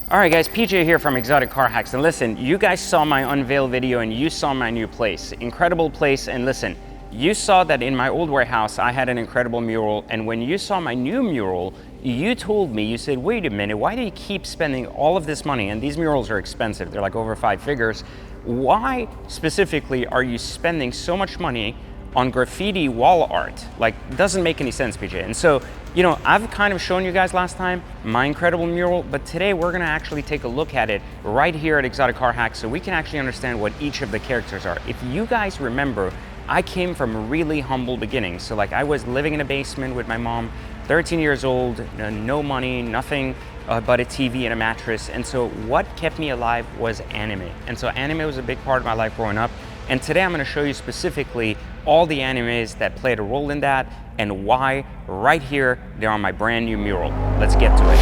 All right guys, PJ here from Exotic Car Hacks, and listen, you guys saw my unveil video and you saw my new place. Incredible place, and listen, you saw that in my old warehouse I had an incredible mural, and when you saw my new mural, you told me, you said, wait a minute, why do you keep spending all of this money? And these murals are expensive, they're like over 5 figures. Why specifically are you spending so much money on graffiti wall art? Like, it doesn't make any sense, PJ. And so, you know, I've kind of shown you guys last time my incredible mural, but today we're gonna actually take a look at it right here at Exotic Car Hacks so we can actually understand what each of the characters are. If you guys remember, I came from really humble beginnings. So like, I was living in a basement with my mom, 13 years old, no money, nothing but a TV and a mattress. And so what kept me alive was anime. And so anime was a big part of my life growing up. And today I'm gonna show you specifically all the animes that played a role in that and why right here they're on my brand new mural. Let's get to it.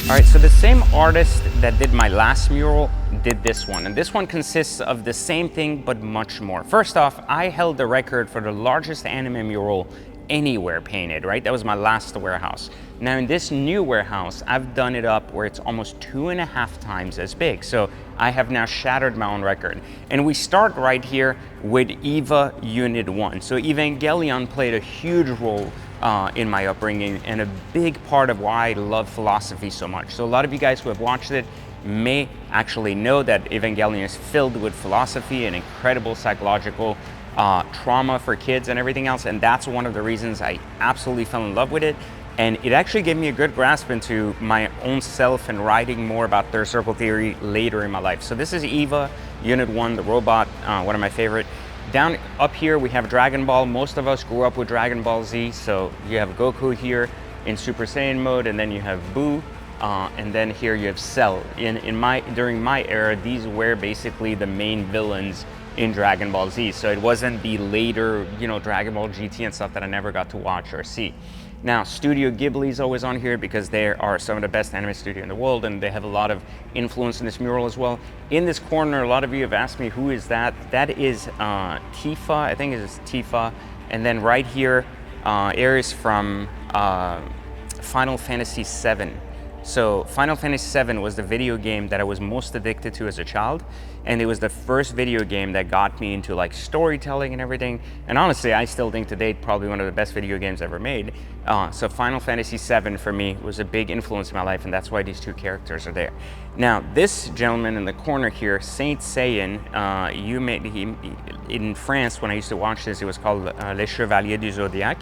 All right, so the same artist that did my last mural did this one, and this one consists of the same thing but much more. First off, I held the record for the largest anime mural anywhere painted, right? That was my last warehouse. Now in this new warehouse, I've done it up where it's almost 2.5 times as big. So I have now shattered my own record. And we start right here with EVA Unit 1. So Evangelion played a huge role in my upbringing and a big part of why I love philosophy so much. So a lot of you guys who have watched it may actually know that Evangelion is filled with philosophy and incredible psychological trauma for kids and everything else, and that's one of the reasons I absolutely fell in love with it. And it actually gave me a good grasp into my own self and writing more about third circle theory later in my life. So this is EVA Unit 1, the robot, one of my favorite. Down up here we have Dragon Ball. Most of us grew up with Dragon Ball Z, so you have Goku here in Super Saiyan mode, and then you have Buu, and then here you have Cell. During my era, these were basically the main villains in Dragon Ball Z. So it wasn't the later, you know, Dragon Ball GT and stuff that I never got to watch or see. Now, Studio Ghibli is always on here because they are some of the best anime studio in the world, and they have a lot of influence in this mural as well. In this corner, a lot of you have asked me, who is that? That is Tifa, I think it is Tifa. And then right here, Ares from Final Fantasy VII. So Final Fantasy VII was the video game that I was most addicted to as a child, and it was the first video game that got me into like storytelling and everything. And honestly, I still think to date probably one of the best video games ever made. So Final Fantasy VII for me was a big influence in my life, and that's why these two characters are there. Now this gentleman in the corner here, Saint Seiya, in France when I used to watch this, it was called Les Chevaliers du Zodiac.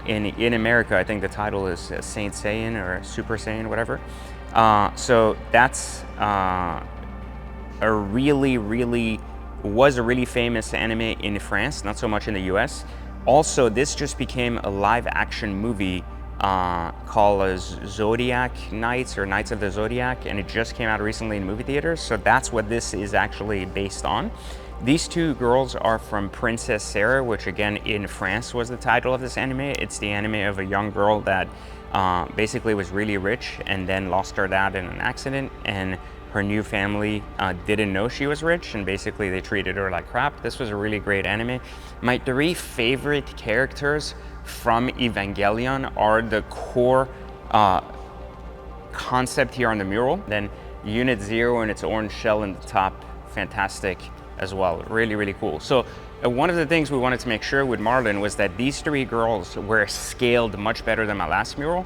In America, I think the title is Saint Seiya or Super Saiyan, whatever. So that's was a really famous anime in France, not so much in the US. Also, this just became a live action movie called Zodiac Knights or Knights of the Zodiac, and it just came out recently in movie theaters. So that's what this is actually based on. These two girls are from Princess Sarah, which again in France was the title of this anime. It's the anime of a young girl that basically was really rich and then lost her dad in an accident, and her new family didn't know she was rich, and basically they treated her like crap. This was a really great anime. My 3 favorite characters from Evangelion are the core concept here on the mural. Then Unit 0 and its orange shell in the top, fantastic as well, really, really cool. So one of the things we wanted to make sure with Marlon was that these 3 girls were scaled much better than my last mural,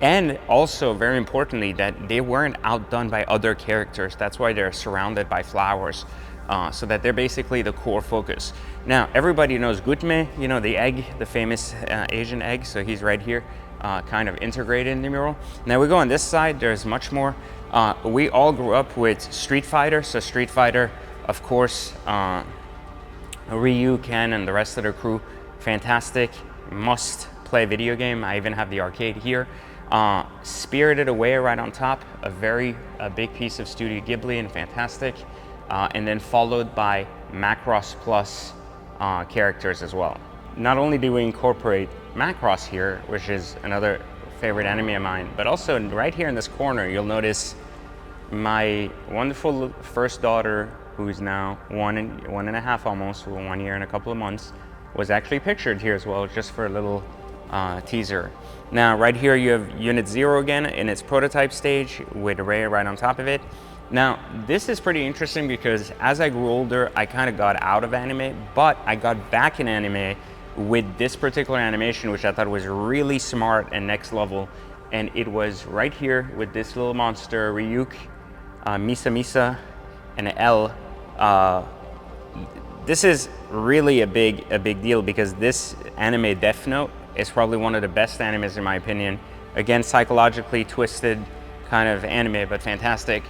and also very importantly that they weren't outdone by other characters. That's why they're surrounded by flowers, so that they're basically the core focus. Now everybody knows Gutme, you know, the egg, the famous Asian egg, so he's right here, kind of integrated in the mural. Now we go on this side, there's much more. We all grew up with Street Fighter, so Street Fighter, of course, Ryu, Ken, and the rest of their crew, fantastic, must play video game. I even have the arcade here. Spirited Away right on top, a big piece of Studio Ghibli and fantastic. And then followed by Macross Plus characters as well. Not only do we incorporate Macross here, which is another favorite anime of mine, but also right here in this corner, you'll notice my wonderful first daughter, who's now one and a half almost, 1 year and a couple of months, was actually pictured here as well, just for a little teaser. Now, right here you have Unit 0 again in its prototype stage with Ray right on top of it. Now, this is pretty interesting because as I grew older, I kind of got out of anime, but I got back in anime with this particular animation, which I thought was really smart and next level. And it was right here with this little monster, Ryuk, Misa Misa, and L. This is really a big deal because this anime, Death Note, is probably one of the best animes in my opinion. Again, psychologically twisted kind of anime, but fantastic.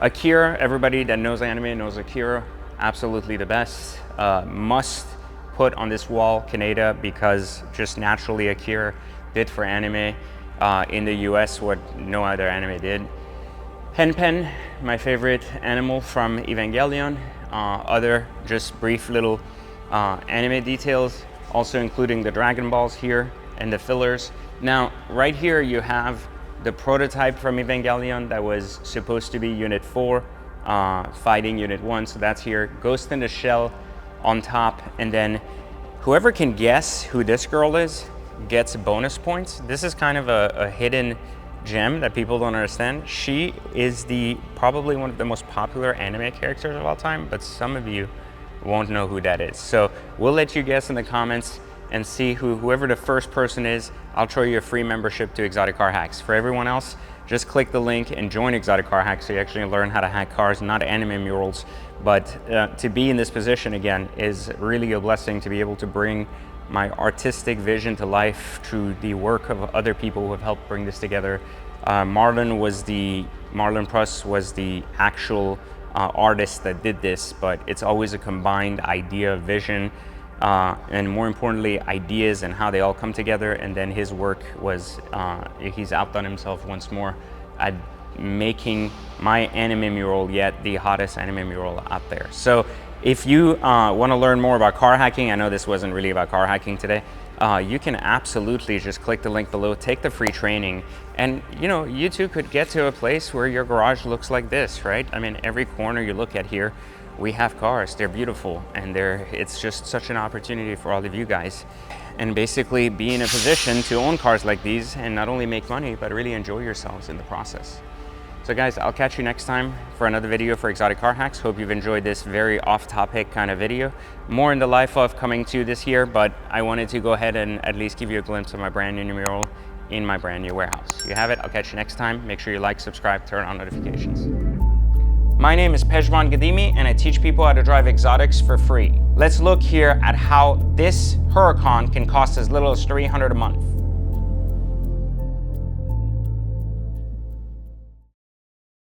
Akira, everybody that knows anime knows Akira, absolutely the best. Must put on this wall Kaneda, because just naturally Akira did for anime in the US what no other anime did. Pen, my favorite animal from Evangelion. Other just brief little anime details, also including the Dragon Balls here and the fillers. Now, right here you have the prototype from Evangelion that was supposed to be Unit 4 fighting Unit 1, so that's here. Ghost in the Shell on top, and then whoever can guess who this girl is gets bonus points. This is kind of a hidden gem that people don't understand. She is probably one of the most popular anime characters of all time, but some of you won't know who that is. So we'll let you guess in the comments and see whoever the first person is. I'll throw you a free membership to Exotic Car Hacks. For everyone else, just click the link and join Exotic Car Hacks so you actually learn how to hack cars, not anime murals. But to be in this position again is really a blessing, to be able to bring my artistic vision to life through the work of other people who have helped bring this together. Marlon Pruss was the actual artist that did this, but it's always a combined idea, vision, and more importantly, ideas and how they all come together. And then his work was, he's outdone himself once more at making my anime mural yet the hottest anime mural out there. So if you want to learn more about car hacking, I know this wasn't really about car hacking today, you can absolutely just click the link below, take the free training, and you too could get to a place where your garage looks like this, right? I mean, every corner you look at here, we have cars, they're beautiful, and it's just such an opportunity for all of you guys. And basically be in a position to own cars like these and not only make money, but really enjoy yourselves in the process. So guys, I'll catch you next time for another video for Exotic Car Hacks. Hope you've enjoyed this very off-topic kind of video. More in the life of coming to this year, but I wanted to go ahead and at least give you a glimpse of my brand new mural in my brand new warehouse. You have it. I'll catch you next time. Make sure you like, subscribe, turn on notifications. My name is Pejman Gadimi, and I teach people how to drive exotics for free. Let's look here at how this Huracan can cost as little as $300 a month.